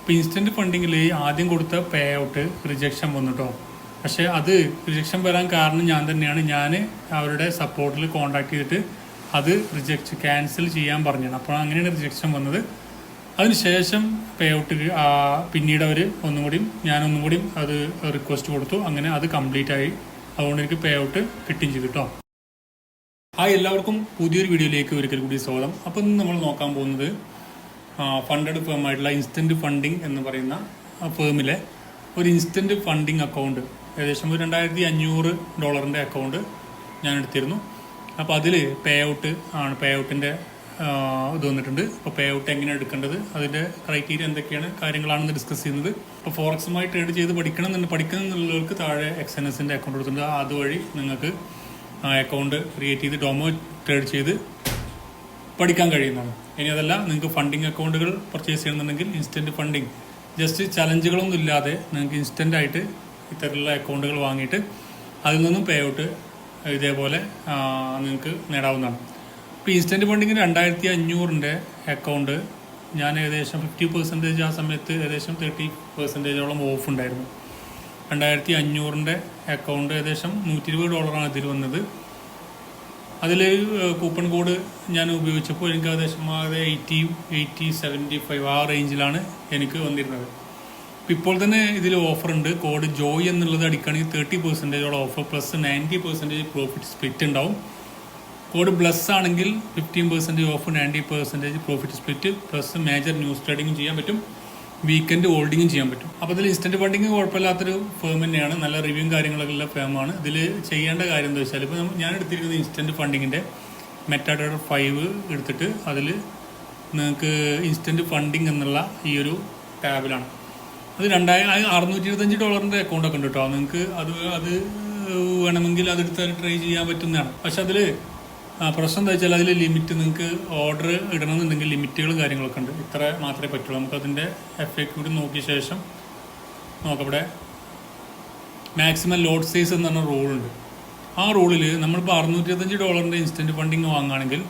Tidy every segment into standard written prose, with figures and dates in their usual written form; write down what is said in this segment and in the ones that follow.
ഇപ്പോൾ ഇൻസ്റ്റൻറ്റ് ഫണ്ടിങ്ങിൽ ആദ്യം കൊടുത്ത പേ ഔട്ട് റിജക്ഷൻ വന്നു കേട്ടോ. പക്ഷേ അത് റിജക്ഷൻ വരാൻ കാരണം ഞാൻ തന്നെയാണ്. ഞാൻ അവരുടെ സപ്പോർട്ടിൽ കോൺടാക്ട് ചെയ്തിട്ട് അത് ക്യാൻസൽ ചെയ്യാൻ പറഞ്ഞാണ്. അപ്പോൾ അങ്ങനെയാണ് റിജക്ഷൻ വന്നത്. അതിനുശേഷം പേ ഔട്ട് പിന്നീട് അവർ ഞാനൊന്നും കൂടി അത് റിക്വസ്റ്റ് കൊടുത്തു. അങ്ങനെ അത് കംപ്ലീറ്റ് ആയി. അതുകൊണ്ട് എനിക്ക് പേ ഔട്ട് കിട്ടുകയും ചെയ്തു കേട്ടോ. എല്ലാവർക്കും പുതിയൊരു വീഡിയോയിലേക്ക് ഒരിക്കൽ കൂടി സ്വാഗതം. അപ്പോൾ ഇന്ന് നമ്മൾ നോക്കാൻ പോകുന്നത് ഫണ്ടഡ് ഫേമായിട്ടുള്ള ഇൻസ്റ്റൻറ്റ് ഫണ്ടിങ് എന്ന് പറയുന്ന ഫേമിലെ ഒരു ഇൻസ്റ്റൻറ്റ് ഫണ്ടിങ് അക്കൗണ്ട്, ഏകദേശം ഒരു $2500 അക്കൗണ്ട് ഞാൻ എടുത്തിരുന്നു. അപ്പോൾ അതിൽ പേ ഔട്ട് ആണ്, പേ ഔട്ടിൻ്റെ ഇത് വന്നിട്ടുണ്ട്. അപ്പോൾ പേ ഔട്ട് എങ്ങനെയാണ് എടുക്കേണ്ടത്, അതിൻ്റെ ക്രൈറ്റീരിയ എന്തൊക്കെയാണ് കാര്യങ്ങളാണെന്ന് ഡിസ്കസ് ചെയ്യുന്നത്. അപ്പോൾ ഫോറക്സുമായി ട്രേഡ് ചെയ്ത് പഠിക്കണമെന്നുള്ളവർക്ക് താഴെ XNSൻ്റെ അക്കൗണ്ട് കൊടുത്തിട്ടുണ്ട്. അതുവഴി നിങ്ങൾക്ക് അക്കൗണ്ട് ക്രിയേറ്റ് ചെയ്ത് ഡോമോ ട്രേഡ് ചെയ്ത് പഠിക്കാൻ കഴിയുന്നതാണ്. ഇനി അതല്ല, നിങ്ങൾക്ക് ഫണ്ടിങ് അക്കൗണ്ടുകൾ പർച്ചേസ് ചെയ്യണമെന്നുണ്ടെങ്കിൽ ഇൻസ്റ്റൻറ്റ് ഫണ്ടിങ്, ജസ്റ്റ് ചലഞ്ചുകളൊന്നും ഇല്ലാതെ നിങ്ങൾക്ക് ഇൻസ്റ്റൻ്റ് ആയിട്ട് ഇത്തരത്തിലുള്ള അക്കൗണ്ടുകൾ വാങ്ങിയിട്ട് അതിൽ നിന്നും പേ ഔട്ട് ഇതേപോലെ നിങ്ങൾക്ക് നേടാവുന്നതാണ്. ഇപ്പോൾ ഇൻസ്റ്റൻറ്റ് ഫണ്ടിങ്ങിന് 2500 അക്കൗണ്ട് ഞാൻ ഏകദേശം 50% ആ സമയത്ത് ഏകദേശം 30% ഓഫ് ഉണ്ടായിരുന്നു. 2500 അക്കൗണ്ട് ഏകദേശം $120 ഇതിൽ വന്നത്. അതിൽ കൂപ്പൺ കോഡ് ഞാൻ ഉപയോഗിച്ചപ്പോൾ എനിക്ക് ഏകദേശം 80-75 ആ റേഞ്ചിലാണ് എനിക്ക് വന്നിരുന്നത്. ഇപ്പോൾ തന്നെ ഇതിൽ ഓഫറുണ്ട്. കോഡ് ജോയ് എന്നുള്ളത് അടിക്കുകയാണെങ്കിൽ 30% ഓഫർ പ്ലസ് 90% പ്രോഫിറ്റ് സ്പ്ലിറ്റ് ഉണ്ടാവും. കോഡ് പ്ലസ് ആണെങ്കിൽ 15% off, 90% profit split plus major news ട്രേഡിങ്ങും ചെയ്യാൻ പറ്റും, വീക്കെൻഡ് ഹോൾഡിങ്ങും ചെയ്യാൻ പറ്റും. അപ്പോൾ ഇതിൽ ഇൻസ്റ്റൻറ്റ് ഫണ്ടിങ് കുഴപ്പമില്ലാത്തൊരു ഫേം തന്നെയാണ്, നല്ല റിവ്യൂവും കാര്യങ്ങളൊക്കെ ഉള്ള ഫേമാണ്. ഇതിൽ ചെയ്യേണ്ട കാര്യം എന്താ വെച്ചാൽ, ഇപ്പോൾ ഞാൻ എടുത്തിരിക്കുന്നത് ഇൻസ്റ്റൻറ്റ് ഫണ്ടിങ്ങിൻ്റെ മെറ്റാഡേറ്റ 5 എടുത്തിട്ട് അതിൽ നിങ്ങൾക്ക് ഇൻസ്റ്റൻറ്റ് ഫണ്ടിങ് എന്നുള്ള ഈ ഒരു ടാബിലാണ്. അത് $625 അക്കൗണ്ടൊക്കെ ഉണ്ട് കേട്ടോ. നിങ്ങൾക്ക് അത് വേണമെങ്കിൽ അതെടുത്ത് ട്രൈ ചെയ്യാൻ പറ്റുന്നതാണ്. പക്ഷെ അതിൽ പ്രശ്നം എന്താ വെച്ചാൽ അതിൽ ലിമിറ്റ്, നിങ്ങൾക്ക് ഓർഡർ ഇടണമെന്നുണ്ടെങ്കിൽ ലിമിറ്റുകളും കാര്യങ്ങളൊക്കെ ഉണ്ട്. ഇത്ര മാത്രമേ പറ്റുള്ളൂ. നമുക്കതിൻ്റെ FAQ കൂടി നോക്കിയ ശേഷം നോക്കാം. ഇവിടെ മാക്സിമം ലോട്ട് സൈസ് എന്ന് പറഞ്ഞ റൂളുണ്ട്. ആ റൂളിൽ നമ്മളിപ്പോൾ $625 ഇൻസ്റ്റൻറ്റ് ഫണ്ടിങ് വാങ്ങുകയാണെങ്കിൽ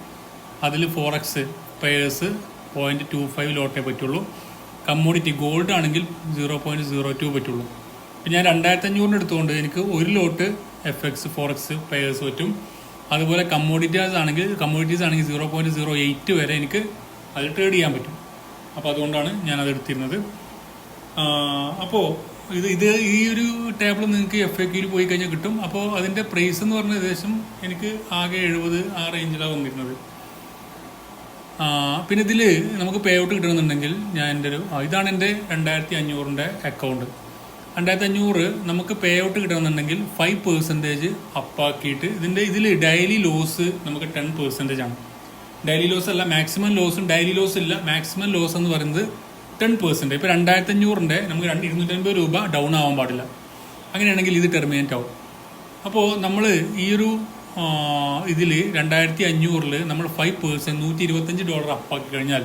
അതിൽ ഫോറക്സ് പെയേഴ്സ് 0.25 ലോട്ടേ പറ്റുള്ളൂ. കമ്മോഡിറ്റി ഗോൾഡ് ആണെങ്കിൽ 0.02 പറ്റുള്ളൂ. ഇപ്പം ഞാൻ 2500 എടുത്തുകൊണ്ട് എനിക്ക് ഒരു ലോട്ട് FX ഫോറക്സ് പെയേഴ്സ് പറ്റും. അതുപോലെ കമ്മോഡിറ്റീസ് ആണെങ്കിൽ 0.08 വരെ എനിക്ക് അത് ട്രേഡ് ചെയ്യാൻ പറ്റും. അപ്പോൾ അതുകൊണ്ടാണ് ഞാനത് എടുത്തിരുന്നത്. അപ്പോൾ ഈ ഒരു ടേബിൾ നിങ്ങൾക്ക് FAQയിൽ പോയി കഴിഞ്ഞാൽ കിട്ടും. അപ്പോൾ അതിൻ്റെ പ്രൈസ് എന്ന് പറഞ്ഞ ഏകദേശം എനിക്ക് ആകെ 70 ആ റേഞ്ചിലാണ് വന്നിരുന്നത്. പിന്നെ ഇതിൽ നമുക്ക് പേ ഔട്ട് കിട്ടണമെന്നുണ്ടെങ്കിൽ ഇതാണ് എൻ്റെ 2500 അക്കൗണ്ട്. 2500 നമുക്ക് പേ ഔട്ട് കിട്ടണമെന്നുണ്ടെങ്കിൽ 5% അപ്പാക്കിയിട്ട് ഇതിൽ ഡെയിലി ലോസ് നമുക്ക് 10% ആണ്. ഡെയിലി ലോസ് അല്ല, മാക്സിമം ലോസും ഡെയിലി ലോസ് ഇല്ല. മാക്സിമം ലോസ് എന്ന് പറയുന്നത് 10%. ഇപ്പോൾ 2500 നമുക്ക് $250 ഡൗൺ ആവാൻ പാടില്ല. അങ്ങനെയാണെങ്കിൽ ഇത് ടെർമിനേറ്റ് ആവും. അപ്പോൾ നമ്മൾ ഈ ഒരു ഇതിൽ 2500 നമ്മൾ 5% $125 അപ്പാക്കി കഴിഞ്ഞാൽ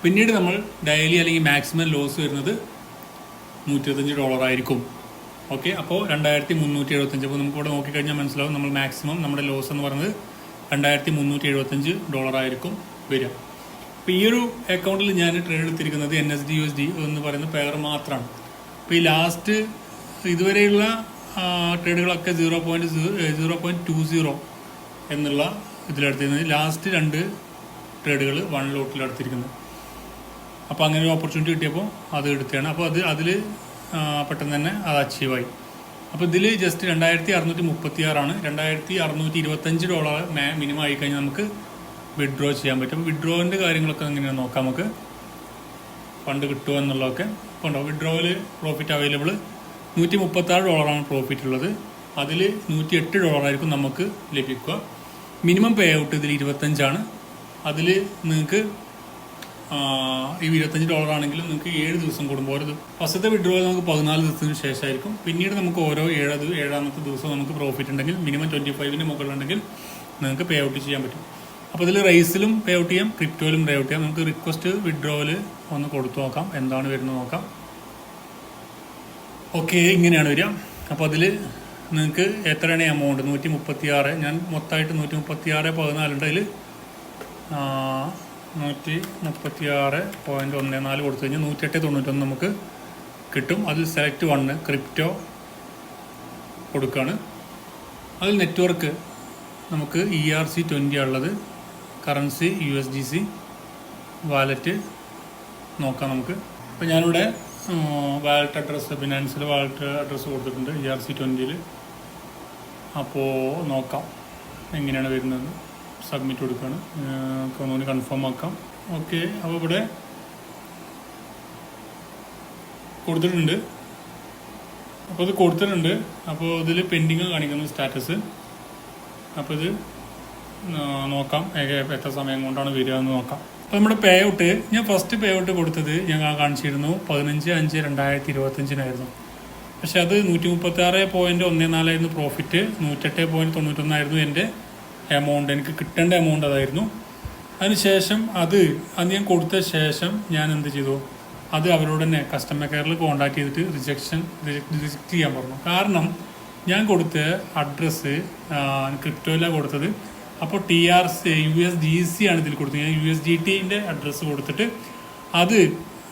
പിന്നീട് നമ്മൾ ഡെയിലി അല്ലെങ്കിൽ മാക്സിമം ലോസ് വരുന്നത് $125 ആയിരിക്കും. ഓക്കെ, അപ്പോൾ 2375. അപ്പോൾ നമുക്ക് ഇവിടെ നോക്കിക്കഴിഞ്ഞാൽ മനസ്സിലാവും നമ്മൾ മാക്സിമം നമ്മുടെ ലോസ് എന്ന് പറയുന്നത് $2375 ആയിരിക്കും വരിക. അപ്പോൾ ഈ ഒരു അക്കൗണ്ടിൽ ഞാൻ ട്രേഡ് എടുത്തിരിക്കുന്നത് NSD/USD എന്ന് പറയുന്ന പെയർ മാത്രമാണ്. അപ്പോൾ ഈ ലാസ്റ്റ് ഇതുവരെയുള്ള ട്രേഡുകളൊക്കെ 0.20 എന്നുള്ള ഇതിലെടുത്തിരുന്നത്. ലാസ്റ്റ് 2 ട്രേഡുകൾ 1 ലോട്ടിലെടുത്തിരിക്കുന്നത്. അപ്പോൾ അങ്ങനെ ഒരു ഓപ്പർച്യൂണിറ്റി കിട്ടിയപ്പോൾ അത് എടുത്തതാണ്. അപ്പോൾ അതിൽ പെട്ടെന്ന് തന്നെ അത് അച്ചീവായി. അപ്പോൾ ഇതിൽ ജസ്റ്റ് 2636 ആണ്. $2625 മിനിമം ആയി കഴിഞ്ഞാൽ നമുക്ക് വിഡ്രോ ചെയ്യാൻ പറ്റും. വിഡ്രോവിൻ്റെ കാര്യങ്ങളൊക്കെ എങ്ങനെയാണ് നോക്കാം നമുക്ക്. ഫണ്ട് കിട്ടുമോ എന്നുള്ളതൊക്കെ ഇപ്പോൾ ഉണ്ടോ. വിഡ്രോയിൽ പ്രോഫിറ്റ് അവൈലബിൾ $136 പ്രോഫിറ്റ് ഉള്ളത്. അതിൽ $108 ആയിരിക്കും നമുക്ക് ലഭിക്കുക. മിനിമം പേ ഔട്ട് ഇതിൽ 25 അതിൽ നിങ്ങൾക്ക് ഈ $25 ആണെങ്കിലും നിങ്ങൾക്ക് 7 ദിവസം കൂടുമ്പോൾ ഫസ്റ്റത്തെ വിഡ്രോയിൽ നമുക്ക് 14 ദിവസത്തിന് ശേഷമായിരിക്കും. പിന്നീട് നമുക്ക് ഓരോ 7ാമത്തെ ദിവസം നമുക്ക് പ്രോഫിറ്റ് ഉണ്ടെങ്കിൽ മിനിമം 25ന് മുകളിലുണ്ടെങ്കിൽ നിങ്ങൾക്ക് പേ ഔട്ട് ചെയ്യാൻ പറ്റും. അപ്പോൾ ഇതിൽ റൈസിലും പേ ഔട്ട് ചെയ്യാം, ക്രിപ്റ്റോയിലും പേ ഔട്ട് ചെയ്യാം. നമുക്ക് റിക്വസ്റ്റ് വിഡ്രോയിൽ ഒന്ന് കൊടുത്തു നോക്കാം എന്താണ് വരുന്നത് നോക്കാം. ഓക്കെ, ഇങ്ങനെയാണ് വരിക. അപ്പോൾ അതിൽ നിങ്ങൾക്ക് എത്രയാണ് എമൗണ്ട് 136. ഞാൻ മൊത്തമായിട്ട് 136.14 ഉണ്ട്. അതിൽ 136.14 കൊടുത്തു കഴിഞ്ഞാൽ 108.91 നമുക്ക് കിട്ടും. അതിൽ സെലക്ട് 1 ക്രിപ്റ്റോ കൊടുക്കുകയാണ്. അതിൽ നെറ്റ്വർക്ക് നമുക്ക് ERC20 ഉള്ളത്. Currency USDC. വാലറ്റ് നോക്കാം നമുക്ക്. അപ്പോൾ ഞാനിവിടെ വാലറ്റ് അഡ്രസ്സ് ബിനാൻസിൽ വാലറ്റ് അഡ്രസ്സ് കൊടുത്തിട്ടുണ്ട് ERC20. അപ്പോൾ നോക്കാം എങ്ങനെയാണ് വരുന്നത്. സബ്മിറ്റ് കൊടുക്കുകയാണ്. ഒന്നുകൂടി കൺഫേം ആക്കാം. ഓക്കെ, അപ്പോൾ ഇവിടെ കൊടുത്തിട്ടുണ്ട്. അപ്പോൾ ഇത് കൊടുത്തിട്ടുണ്ട്. അപ്പോൾ ഇതിൽ പെൻഡിങ് കാണിക്കുന്നു സ്റ്റാറ്റസ്. അപ്പോൾ ഇത് നോക്കാം എത്ര സമയം കൊണ്ടാണ് വരിക എന്ന് നോക്കാം. അപ്പോൾ നമ്മുടെ പേ ഔട്ട്, ഞാൻ ഫസ്റ്റ് പേ ഔട്ട് കൊടുത്തത് ഞാൻ കാണിച്ചിരുന്നു 15/5/2025 പക്ഷെ അത് 136.14 പ്രോഫിറ്റ്, 108.91 എൻ്റെ എമൗണ്ട്, എനിക്ക് കിട്ടേണ്ട എമൗണ്ട് അതായിരുന്നു. അതിനുശേഷം അത് ഞാൻ കൊടുത്ത ശേഷം ഞാൻ എന്ത് ചെയ്തു, അത് അവരോട് തന്നെ കസ്റ്റമർ കെയറിൽ കോൺടാക്ട് ചെയ്തിട്ട് റിജക്റ്റ് ചെയ്യാൻ പറഞ്ഞു. കാരണം ഞാൻ കൊടുത്ത അഡ്രസ്സ് ക്രിപ്റ്റോയിലാണ് കൊടുത്തത്. അപ്പോൾ USDC ആണ് ഇതിൽ കൊടുത്തത്. ഞാൻ USDTൻ്റെ അഡ്രസ്സ് കൊടുത്തിട്ട് അത്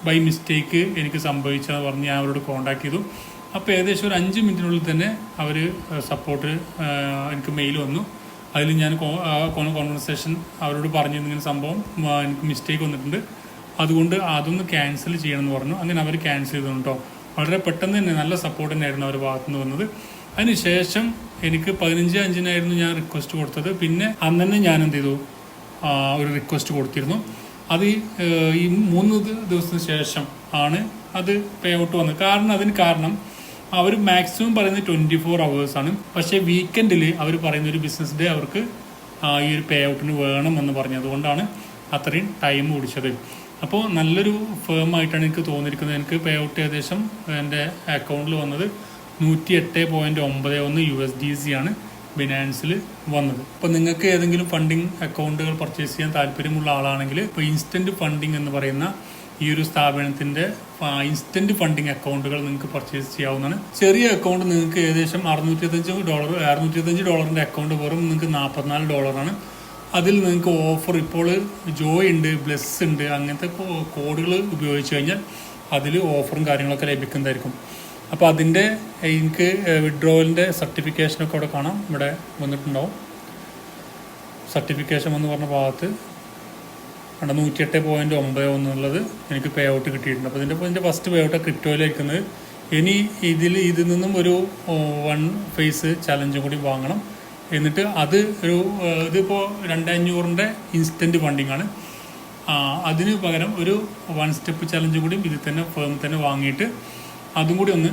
ബൈ മിസ്റ്റേക്ക് എനിക്ക് സംഭവിച്ചതെന്ന് പറഞ്ഞ് ഞാൻ അവരോട് കോൺടാക്ട് ചെയ്തു. അപ്പോൾ ഏകദേശം ഒരു 5 മിനിറ്റിനുള്ളിൽ തന്നെ അവർ സപ്പോർട്ട് എനിക്ക് മെയിൽ വന്നു. അതിൽ ഞാൻ കോൺവെർസേഷൻ അവരോട് പറഞ്ഞു ഇങ്ങനെ സംഭവം എനിക്ക് മിസ്റ്റേക്ക് വന്നിട്ടുണ്ട്, അതുകൊണ്ട് അതൊന്ന് ക്യാൻസൽ ചെയ്യണമെന്ന് പറഞ്ഞു. അങ്ങനെ അവർ ക്യാൻസൽ ചെയ്തു കേട്ടോ. വളരെ പെട്ടെന്ന് തന്നെ നല്ല സപ്പോർട്ട് തന്നെയായിരുന്നു അവരുടെ ഭാഗത്തുനിന്ന് വന്നത്. അതിനുശേഷം എനിക്ക് 15/5 ഞാൻ റിക്വസ്റ്റ് കൊടുത്തത്. പിന്നെ അന്ന് തന്നെ ഞാൻ എന്ത് ചെയ്തു, ഒരു റിക്വസ്റ്റ് കൊടുത്തിരുന്നു. അത് ഈ 3 ദിവസത്തിന് ശേഷം ആണ് അത് പേ ഔട്ട് വന്നത്. അതിന് കാരണം അവർ മാക്സിമം പറയുന്നത് 24 hours ആണ്. പക്ഷേ വീക്കെൻഡിൽ അവർ പറയുന്ന ഒരു ബിസിനസ് ഡേ അവർക്ക് ഈ ഒരു പേ ഔട്ടിന് വേണമെന്ന് പറഞ്ഞതുകൊണ്ടാണ് അത്രയും ടൈം പിടിച്ചത്. അപ്പോൾ നല്ലൊരു ഫേമായിട്ടാണ് എനിക്ക് തോന്നിയിരിക്കുന്നത്. എനിക്ക് പേ ഔട്ട് ഏകദേശം എൻ്റെ അക്കൗണ്ടിൽ വന്നത് 108.91 USDC ആണ് ബിനാൻസിൽ വന്നത്. അപ്പോൾ നിങ്ങൾക്ക് ഏതെങ്കിലും ഫണ്ടിങ് അക്കൗണ്ടുകൾ പർച്ചേസ് ചെയ്യാൻ താല്പര്യമുള്ള ആളാണെങ്കിൽ ഇപ്പോൾ ഇൻസ്റ്റൻറ്റ് ഫണ്ടിങ് എന്ന് പറയുന്ന ഈ ഒരു സ്ഥാപനത്തിൻ്റെ ഇൻസ്റ്റൻറ്റ് ഫണ്ടിങ് അക്കൗണ്ടുകൾ നിങ്ങൾക്ക് പർച്ചേസ് ചെയ്യാവുന്നതാണ്. ചെറിയ അക്കൗണ്ട് നിങ്ങൾക്ക് ഏകദേശം $625 അക്കൗണ്ട് വെറും നിങ്ങൾക്ക് $44 അതിൽ നിങ്ങൾക്ക് ഓഫർ ഇപ്പോൾ ജോയ് ഉണ്ട്, ബ്ലെസ് ഉണ്ട്, അങ്ങനത്തെ കോഡുകൾ ഉപയോഗിച്ച് കഴിഞ്ഞാൽ അതിൽ ഓഫറും കാര്യങ്ങളൊക്കെ ലഭിക്കുന്നതായിരിക്കും. അപ്പോൾ അതിൻ്റെ എനിക്ക് വിഡ്രോവലിൻ്റെ സർട്ടിഫിക്കേഷനൊക്കെ അവിടെ കാണാം, ഇവിടെ വന്നിട്ടുണ്ടാവും. സർട്ടിഫിക്കേഷൻ എന്ന് പറഞ്ഞ ഭാഗത്ത് 108.91 എന്നുള്ളത് എനിക്ക് പേ ഔട്ട് കിട്ടിയിട്ടുണ്ട്. അപ്പോൾ ഇതിൻ്റെ ഫസ്റ്റ് പേ ഔട്ട് ക്രിപ്റ്റോയിലിരിക്കുന്നത്. ഇനി ഇതിൽ നിന്നും ഒരു 1 ഫേസ് ചലഞ്ചും കൂടി വാങ്ങണം. എന്നിട്ട് അത് ഇതിപ്പോൾ 2500 ഇൻസ്റ്റൻറ്റ് ഫണ്ടിങ് ആണ്. അതിന് പകരം ഒരു 1 സ്റ്റെപ്പ് ചലഞ്ചും കൂടി ഇതിൽ തന്നെ ഫേമിൽ തന്നെ വാങ്ങിയിട്ട് അതും കൂടി ഒന്ന്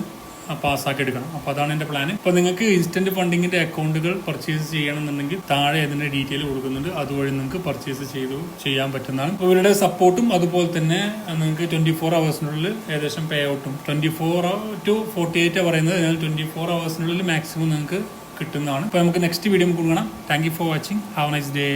പാസ്സാക്കി എടുക്കണം. അപ്പോൾ അതാണ് എൻ്റെ പ്ലാൻ. ഇപ്പോൾ നിങ്ങൾക്ക് ഇൻസ്റ്റൻറ്റ് ഫണ്ടിങ്ങിൻ്റെ അക്കൗണ്ടുകൾ പർച്ചേസ് ചെയ്യണമെന്നുണ്ടെങ്കിൽ താഴെ അതിൻ്റെ ഡീറ്റെയിൽ കൊടുക്കുന്നുണ്ട്. അതുവഴി നിങ്ങൾക്ക് പർച്ചേസ് ചെയ്യാൻ പറ്റുന്നതാണ്. അപ്പോൾ ഇവരുടെ സപ്പോർട്ടും അതുപോലെ തന്നെ നിങ്ങൾക്ക് 24 hours ഏകദേശം പേ ഔട്ടും 24 to 48 പറയുന്നത്. എന്നാൽ 24 hours മാക്സിമം നിങ്ങൾക്ക് കിട്ടുന്നതാണ്. അപ്പോൾ നമുക്ക് നെക്സ്റ്റ് വീഡിയോ കാണാം. Thank you for watching. Have A nice day.